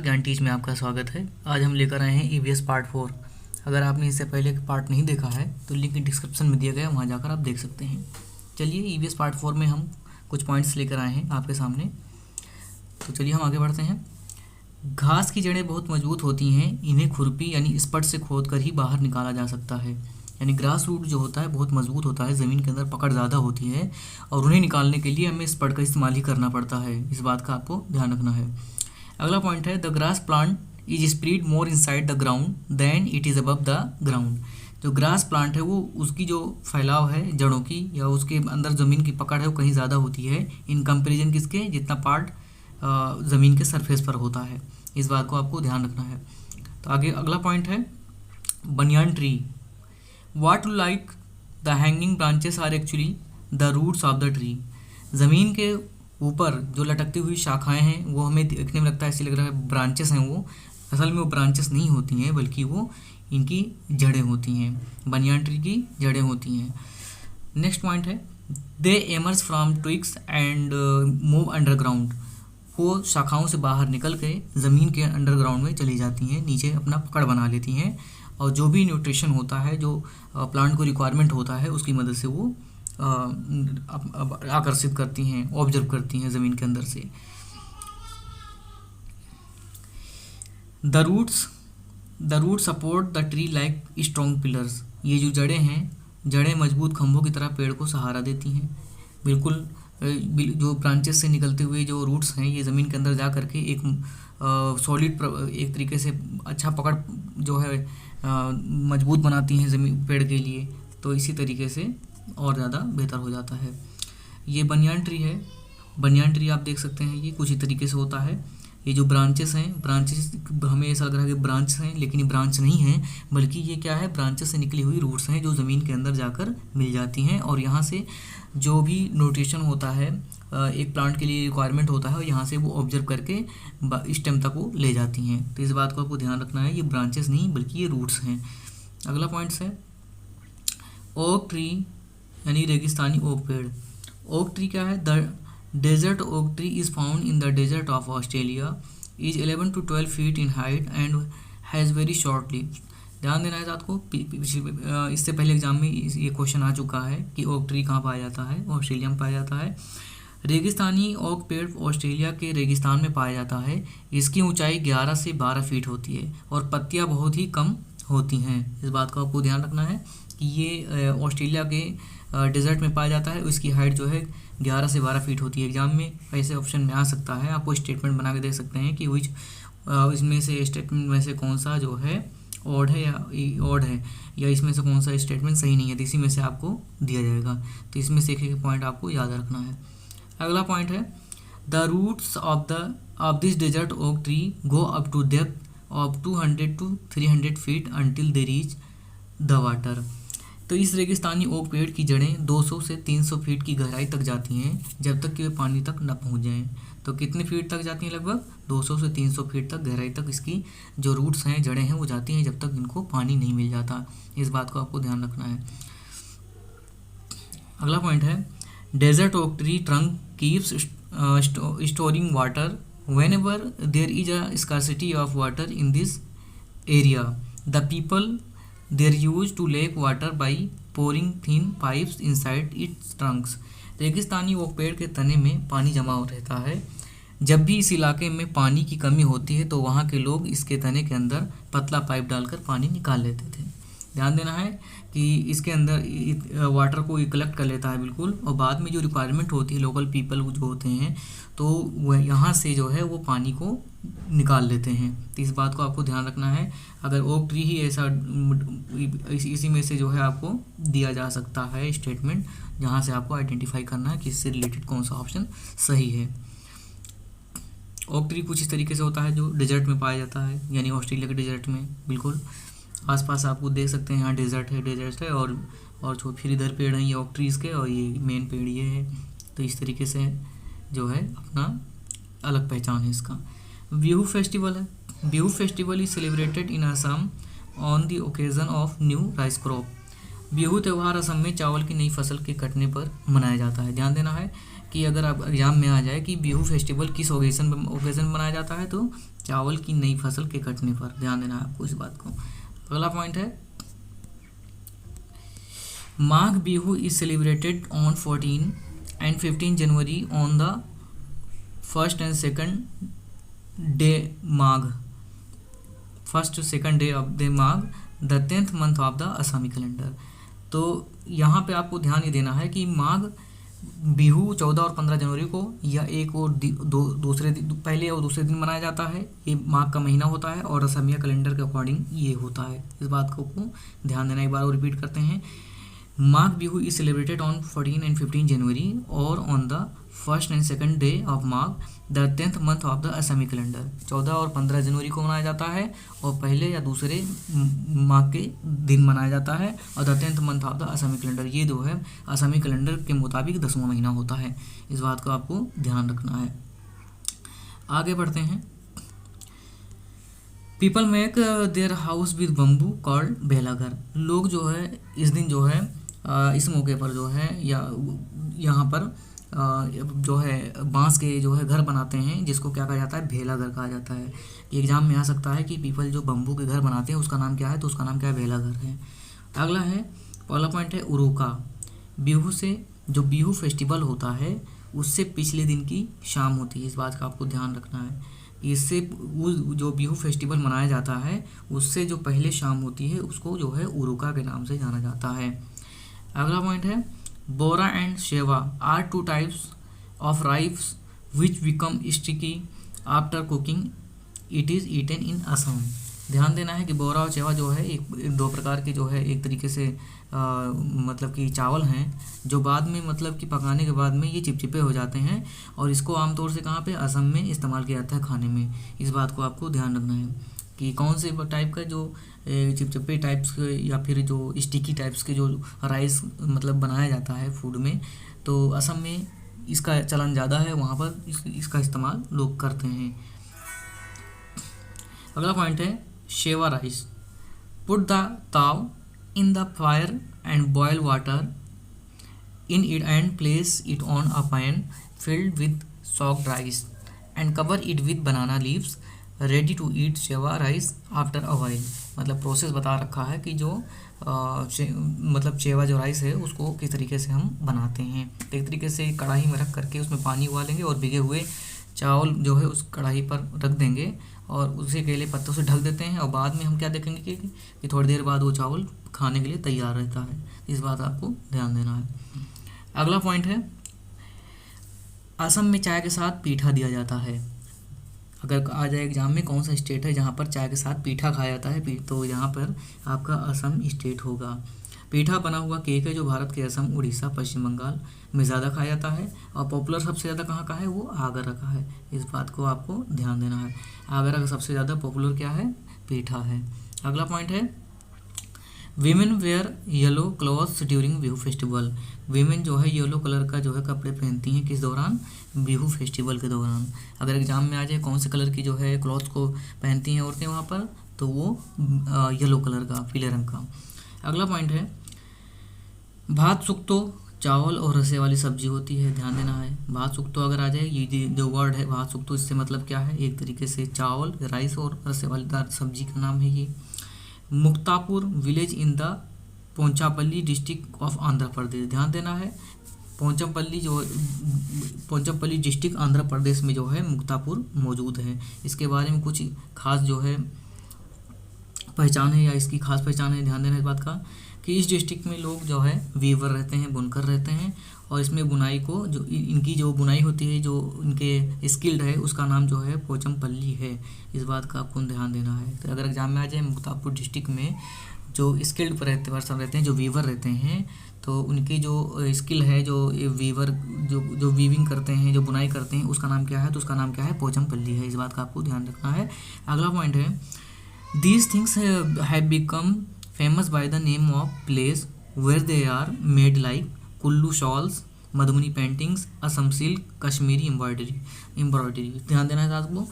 ज्ञान टीच में आपका स्वागत है। आज हम लेकर आए हैं ईवीएस पार्ट 4। अगर आपने इससे पहले पार्ट नहीं देखा है तो लिंक डिस्क्रिप्शन में दिया गया है, वहाँ जाकर आप देख सकते हैं। चलिए ईवीएस पार्ट 4 में हम कुछ पॉइंट्स लेकर आए हैं आपके सामने। तो चलिए हम आगे बढ़ते हैं। घास की जड़ें बहुत मजबूत होती हैं, इन्हें खुरपी यानी स्पट से खोद कर ही बाहर निकाला जा सकता है। यानी ग्रास रूट जो होता है बहुत मजबूत होता है, ज़मीन के अंदर पकड़ ज़्यादा होती है और उन्हें निकालने के लिए हमें स्पट का इस्तेमाल ही करना पड़ता है। इस बात का आपको ध्यान रखना है। अगला पॉइंट है, the grass plant is spread more inside the ground then it is above the ground. जो ग्रास प्लांट है वो उसकी जो फैलाव है जड़ों की या उसके अंदर ज़मीन की पकड़ है वो कहीं ज़्यादा होती है इन कंपेरिजन किसके, जितना पार्ट ज़मीन के सरफेस पर होता है। इस बात को आपको ध्यान रखना है। तो आगे अगला पॉइंट है, banyan tree. What like the hanging branches are actually the roots of the tree. ज़मीन के ऊपर जो लटकती हुई शाखाएं हैं वो हमें देखने में लगता है, ऐसे लग रहा है ब्रांचेस हैं, वो असल में वो ब्रांचेस नहीं होती हैं बल्कि वो इनकी जड़ें होती हैं, बनियान ट्री की जड़ें होती हैं। नेक्स्ट पॉइंट है, they emerge from twigs and move underground. वो शाखाओं से बाहर निकल के ज़मीन के अंडरग्राउंड में चली जाती हैं, नीचे अपना पकड़ बना लेती हैं और जो भी न्यूट्रिशन होता है जो प्लांट को रिक्वायरमेंट होता है उसकी मदद से वो आकर्षित करती हैं, ऑब्जर्व करती हैं ज़मीन के अंदर से। The root support the tree like strong pillars. ये जो जड़ें हैं, जड़ें मजबूत खंभों की तरह पेड़ को सहारा देती हैं। बिल्कुल जो ब्रांचेस से निकलते हुए जो रूट्स हैं ये ज़मीन के अंदर जा करके एक सॉलिड एक तरीके से अच्छा पकड़ जो है मजबूत बनाती हैं ज़मीन पेड़ के लिए। तो इसी तरीके से और ज़्यादा बेहतर हो जाता है। ये बनियान ट्री है। बनियान ट्री आप देख सकते हैं, ये कुछ ही तरीके से होता है। ये जो ब्रांचेस हैं, ब्रांचेस हमें ऐसा लग रहा है कि ब्रांच हैं, लेकिन ये ब्रांच नहीं हैं बल्कि ये क्या है, ब्रांचेस से निकली हुई रूट्स हैं जो ज़मीन के अंदर जाकर मिल जाती हैं और यहाँ से जो भी न्यूट्रिशन होता है एक प्लांट के लिए रिक्वायरमेंट होता है और यहाँ से वो ऑब्जर्व करके स्टेम तक वो ले जाती हैं। तो इस बात को आपको ध्यान रखना है, ये ब्रांचेस नहीं बल्कि ये रूट्स हैं। अगला पॉइंट्स है, ओक ट्री यानी रेगिस्तानी ओक पेड़। ओक ट्री क्या है, the desert oak tree is found in the desert of Australia, is 11 to 12 feet in height and has very short leaves. ध्यान देना है आपको, इससे पहले एग्जाम में ये क्वेश्चन आ चुका है कि ओक ट्री कहाँ पाया जाता है, ऑस्ट्रेलिया में पाया जाता है। रेगिस्तानी ओक पेड़ ऑस्ट्रेलिया के रेगिस्तान में पाया जाता है। इसकी ऊंचाई 11 से 12 फीट होती है और पत्तियां बहुत ही कम होती हैं। इस बात का आपको ध्यान रखना है कि ये ऑस्ट्रेलिया के डेजर्ट में पाया जाता है। इसकी हाइट जो है 11 से 12 फीट होती है। एग्जाम में ऐसे ऑप्शन में आ सकता है, आपको स्टेटमेंट बना के दे सकते हैं कि विच इसमें से स्टेटमेंट में से कौन सा जो है ऑड है या इसमें से कौन सा स्टेटमेंट सही नहीं है, तो इसी में से आपको दिया जाएगा। तो इसमें से एक पॉइंट आपको याद रखना है। अगला पॉइंट है, the roots of this desert oak tree go up to depth of 200 to 300 feet until they reach the water. तो इस रेगिस्तानी ओक पेड़ की जड़ें 200 से 300 फीट की गहराई तक जाती हैं जब तक कि वे पानी तक न पहुंच जाएं। तो कितने फीट तक जाती हैं, लगभग 200 से 300 फीट तक गहराई तक इसकी जो रूट्स हैं, जड़ें हैं, वो जाती हैं जब तक इनको पानी नहीं मिल जाता। इस बात को आपको ध्यान रखना है। अगला पॉइंट है, desert oak tree trunk keeps storing water whenever there is a scarcity of water in this area. The people there used to lake water by pouring thin pipes inside its trunks. रेगिस्तानी okay पेड़ के तने में पानी जमा रहता है। जब भी इस इलाके में पानी की कमी होती है तो वहाँ के लोग इसके तने के अंदर पतला पाइप डालकर पानी निकाल लेते थे। ध्यान देना है कि इसके अंदर वाटर को कलेक्ट कर लेता है बिल्कुल, और बाद में जो रिक्वायरमेंट होती है लोकल पीपल जो होते हैं तो वह यहाँ से जो है वो पानी को निकाल लेते हैं। तो इस बात को आपको ध्यान रखना है। अगर ओक ट्री ही ऐसा इसी में से जो है आपको दिया जा सकता है स्टेटमेंट, जहाँ से आपको आइडेंटिफाई करना है कि इससे रिलेटेड कौन सा ऑप्शन सही है। ओक ट्री कुछ इस तरीके से होता है जो डेजर्ट में पाया जाता है, यानी ऑस्ट्रेलिया के डेजर्ट में। बिल्कुल आसपास आपको देख सकते हैं, यहाँ डेजर्ट है और जो फिर इधर पेड़ हैं ये ओक ट्रीज़ के और ये मेन पेड़ ये है। तो इस तरीके से जो है अपना अलग पहचान है इसका। बिहू फेस्टिवल है। Bihu festival is celebrated in Assam on the occasion of new rice crop. Bihu त्यौहार असम में चावल की नई फसल के कटने पर मनाया जाता है। ध्यान देना है कि अगर आप एग्जाम में आ जाए कि बिहू फेस्टिवल किस ओकेजन मनाया जाता है, तो चावल की नई फसल के कटने पर। ध्यान देना है आपको इस बात को। अगला पॉइंट है Magh Bihu is celebrated on 14 and 15 January on the first and second day Magh, first second day of the Magh, the 10th month of the Asami calendar. तो यहाँ पे आपको ध्यान ये देना है कि माघ बिहू 14 और 15 जनवरी को या एक और दूसरे दिन, पहले और दूसरे दिन मनाया जाता है। ये माघ का महीना होता है और असमिया कैलेंडर के अकॉर्डिंग ये होता है। इस बात को ध्यान देना। एक बार और रिपीट करते हैं। Magh Bihu is celebrated on 14 and 15 January और on the first and second day of Magh, the 10th month of the Asami calendar. 14 और 15 जनवरी को मनाया जाता है और पहले या दूसरे माघ के दिन मनाया जाता है, और the 10th month of the Asami calendar, ये जो है असमी कैलेंडर के मुताबिक 10वां महीना होता है। इस बात को आपको ध्यान रखना है। आगे बढ़ते हैं। People make their house with bamboo called बेलाघर। लोग जो है इस दिन जो है इस मौके पर जो है या यहाँ पर जो है बांस के जो है घर बनाते हैं, जिसको क्या कहा जाता है, भेला घर कहा जाता है। एग्जाम में आ सकता है कि पीपल जो बम्बू के घर बनाते हैं उसका नाम क्या है, तो उसका नाम क्या है, भेला घर है। अगला है, पहला पॉइंट है उरुका। बिहू से जो बिहू फेस्टिवल होता है उससे पिछले दिन की शाम होती है। इस बात का आपको ध्यान रखना है। इससे जो बिहू फेस्टिवल मनाया जाता है उससे जो पहले शाम होती है उसको जो है उरुका के नाम से जाना जाता है। अगला पॉइंट है Bora and Sewa are 2 types of rice which become sticky after cooking, it is eaten in Assam. ध्यान देना है कि बोरा और शेवा जो है एक 2 प्रकार के जो है एक तरीके से मतलब कि चावल हैं जो बाद में मतलब कि पकाने के बाद में ये चिपचिपे हो जाते हैं, और इसको आमतौर से कहाँ पे, असम में इस्तेमाल किया जाता है खाने में। इस बात को आपको ध्यान रखना है कि कौन से टाइप का जो चिपचिपे टाइप्स के या फिर जो स्टिकी टाइप्स के जो राइस मतलब बनाया जाता है फूड में, तो असम में इसका चलन ज़्यादा है, वहाँ पर इसका इस्तेमाल लोग करते हैं। अगला पॉइंट है शेवा राइस। पुट द ताव in the fire and boil water in it and place it on a pan filled with soaked rice and cover it with banana leaves, ready to eat शेवा rice after a while। मतलब process बता रखा है कि जो मतलब शेवा जो राइस है उसको किस तरीके से हम बनाते हैं। तो एक तरीके से कढ़ाई में रख करके उसमें पानी उबालेंगे और भिगे हुए चावल जो है उस कढ़ाई पर रख देंगे और उसे केले पत्तों से ढक देते हैं, और बाद में हम क्या देखेंगे कि थोड़ी देर बाद वो चावल खाने के लिए तैयार रहता है। इस बात आपको ध्यान देना है। अगला पॉइंट है असम में चाय के साथ पीठा दिया जाता है। अगर आ जाए एग्जाम में कौन सा स्टेट है जहाँ पर चाय के साथ पीठा खाया जाता है, तो यहाँ पर आपका असम स्टेट होगा। पीठा बना हुआ केक है जो भारत के असम, उड़ीसा, पश्चिम बंगाल में ज़्यादा खाया जाता है, और पॉपुलर सबसे ज़्यादा कहाँ का है, वो आगरा का है। इस बात को आपको ध्यान देना है। आगरा का सबसे ज़्यादा पॉपुलर क्या है, पीठा है। अगला पॉइंट है women wear yellow clothes during Bihu festival. Women जो है येलो कलर का जो है कपड़े पहनती हैं किस दौरान, बिहू फेस्टिवल के दौरान। अगर एग्जाम में आ जाए कौन से कलर की जो है क्लॉथ्स को पहनती हैं औरतें वहाँ पर, तो वो येलो कलर का, पीले रंग का। अगला पॉइंट है भात सुक्तो चावल और रसे वाली सब्जी होती है। ध्यान देना है। भात सुक्तो अगर आ जाए, ये जो वर्ड है भात सुक्तो, इससे मतलब क्या है, एक तरीके से चावल, राइस और रसे वाली दार सब्जी का नाम है ये। Muktapur village in the Pochampally district of Andhra Pradesh. ध्यान देना है पोंचापल्ली डिस्ट्रिक्ट आंध्र प्रदेश में जो है मुक्तापुर मौजूद है। इसके बारे में कुछ खास जो है पहचान है या इसकी खास पहचान है। ध्यान देना इस बात का कि इस डिस्ट्रिक्ट में लोग जो है वीवर रहते हैं, बुनकर रहते हैं, और इसमें बुनाई को जो इनकी जो बुनाई होती है जो इनके स्किल्ड है उसका नाम जो है पोचमपल्ली है। इस बात का आपको ध्यान देना है। तो अगर एग्जाम में आ जाए मुक्तापुर डिस्ट्रिक्ट में जो स्किल्ड पर्सन रहते हैं, जो वीवर रहते हैं, तो उनकी जो स्किल है, जो वीवर जो वीविंग करते हैं, जो बुनाई करते हैं, उसका नाम क्या है, तो उसका नाम क्या है, पोचमपल्ली है। इस बात का आपको ध्यान रखना है। अगला पॉइंट है these things have become famous by the name of place where they are made like Kullu shawls, Madhubani paintings, Assam silk, Kashmiri embroidery. ध्यान देना है आपको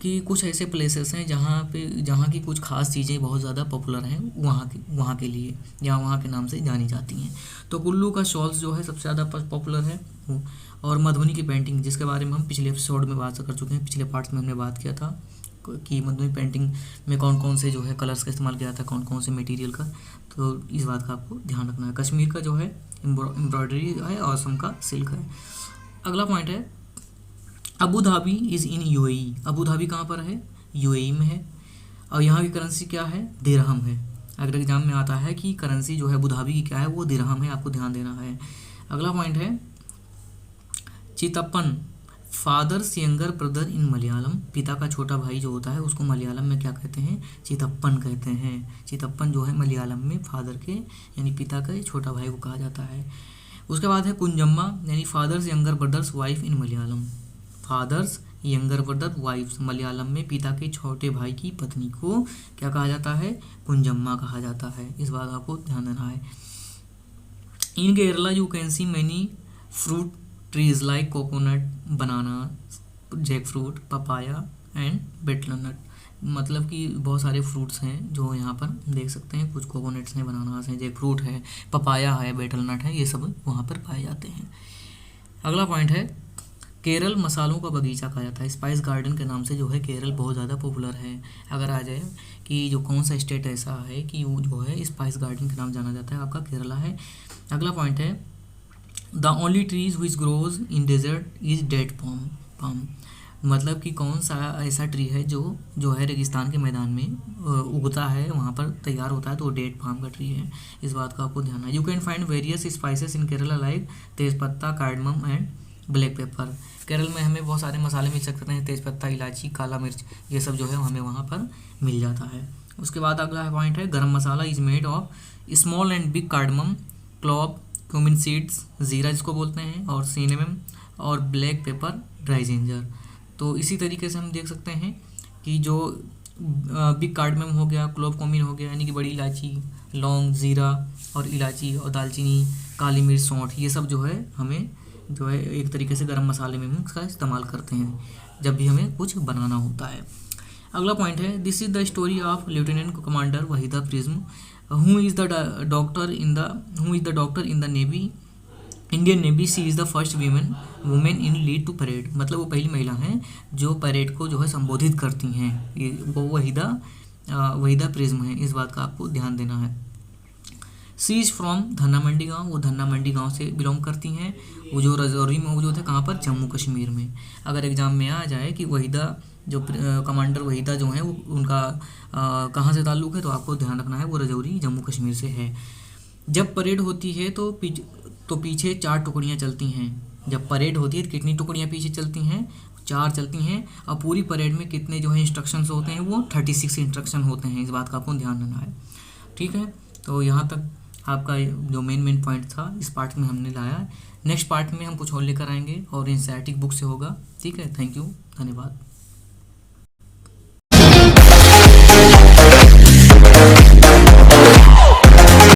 कि कुछ ऐसे प्लेसेस हैं जहाँ की कुछ खास चीज़ें बहुत ज़्यादा पॉपुलर हैं वहाँ के लिए, या वहाँ के नाम से जानी जाती हैं। तो कुल्लू का शॉल्स जो है सबसे ज़्यादा पॉपुलर है और मधुबनी की पेंटिंग, जिसके बारे में हम पिछले एपिसोड में बात कर चुके हैं, पिछले पार्ट्स में हमने बात किया था कि मधुबनी पेंटिंग में कौन कौन से जो है कलर्स का इस्तेमाल किया था, कौन कौन से मटेरियल का। तो इस बात का आपको ध्यान रखना है। कश्मीर का जो है एम्ब्रॉयडरी है और असम का सिल्क है। अगला पॉइंट है Abu Dhabi is in UAE. Abu Dhabi कहाँ पर है? यूएई में है। और यहाँ की करेंसी क्या है? दिरहम है। अगर एग्जाम में आता है कि करेंसी जो है अबू धाबी की क्या है, वो दिरहम है, आपको ध्यान देना है। अगला पॉइंट है chittappan, father's younger brother in Malayalam. पिता का छोटा भाई जो होता है उसको मलयालम में क्या कहते हैं? चितप्पन कहते हैं। चितप्पन जो है मलयालम में फादर के यानी पिता के छोटा भाई को कहा जाता है। उसके बाद है कुंजम्मा, यानी फादर्स यंगर ब्रदर्स वाइफ इन Malayalam. Fathers younger brother wife Malayalam में पिता के छोटे भाई की पत्नी को क्या कहा जाता है? कुंजम्मा कहा जाता है। इस बात आपको ध्यान देना है। In Kerala you can see many fruit trees like coconut, banana, jackfruit, papaya and betelnut. मतलब कि बहुत सारे फ्रूट्स हैं जो यहाँ पर देख सकते हैं। कुछ कोकोनट्स हैं, बनानास हैं, जैक फ्रूट है, पपाया है, बेटलनट है, ये सब वहाँ पर पाए जाते हैं। अगला पॉइंट है केरल मसालों का बगीचा कहा जाता है। स्पाइस गार्डन के नाम से जो है केरल बहुत ज़्यादा पॉपुलर है। अगर आ जाए कि जो कौन सा स्टेट ऐसा है कि वो जो है स्पाइस गार्डन के नाम जाना जाता है, आपका केरला है। अगला पॉइंट है the only trees which grows in desert is date palm. मतलब कि कौन सा ऐसा ट्री है जो है रेगिस्तान के मैदान में उगता है, वहाँ पर तैयार होता है, तो डेट पाम का ट्री है। इस बात का आपको ध्यान है। You can find various spices in Kerala like tejpatta, cardamom and black pepper. Kerala में हमें बहुत सारे मसाले मिल सकते हैं, तेज़पत्ता, इलायची, काला मिर्च, ये सब जो है हमें वहाँ पर मिल जाता है। उसके बाद अगला पॉइंट है garam masala is made of small and big cardamom, clove, cumin seeds, ज़ीरा जिसको बोलते हैं, और सिनेमम और ब्लैक पेपर, ड्राई जिंजर। तो इसी तरीके से हम देख सकते हैं कि जो बिग कार्डमम हो गया, क्लोव कोमिन हो गया यानी कि बड़ी इलायची, लौंग, ज़ीरा और इलायची और दालचीनी, काली मिर्च, सौंठ, ये सब जो है हमें जो है एक तरीके से गरम मसाले में हम इसका इस्तेमाल करते हैं जब भी हमें कुछ बनाना होता है। अगला पॉइंट है this is the story of lieutenant commander Waheeda Prism who is the doctor in the navy, Indian navy. She is the first women in lead to parade. मतलब वो पहली महिला हैं जो परेड को जो है संबोधित करती हैं, वो वहीदा प्रिज्म है। इस बात का आपको ध्यान देना है। सी इज़ फ्रॉम धन्ना मंडी गाँव, वो धन्ना मंडी गाँव से बिलोंग करती हैं। वो जो राजौरी में मौजूद है, कहाँ पर? जम्मू कश्मीर में। अगर एग्जाम में आ जाए कि वहीदा जो कमांडर वहीदा जो हैं वो उनका कहाँ से ताल्लुक़ है, तो आपको ध्यान रखना है वो राजौरी जम्मू कश्मीर से है। जब परेड होती है तो पीछे 4 टुकड़ियाँ चलती हैं। जब परेड होती है तो कितनी टुकड़ियाँ पीछे चलती हैं? 4 चलती हैं। और पूरी परेड में कितने जो है इंस्ट्रक्शंस होते हैं? वो 36 इंस्ट्रक्शन होते हैं। इस बात का आपको ध्यान देना है। ठीक है, तो यहाँ तक आपका जो मेन पॉइंट था इस पार्ट में हमने लाया। नेक्स्ट पार्ट में हम कुछ और लेकर आएंगे और एनसीईआरटी बुक से होगा। ठीक है, थैंक यू, धन्यवाद।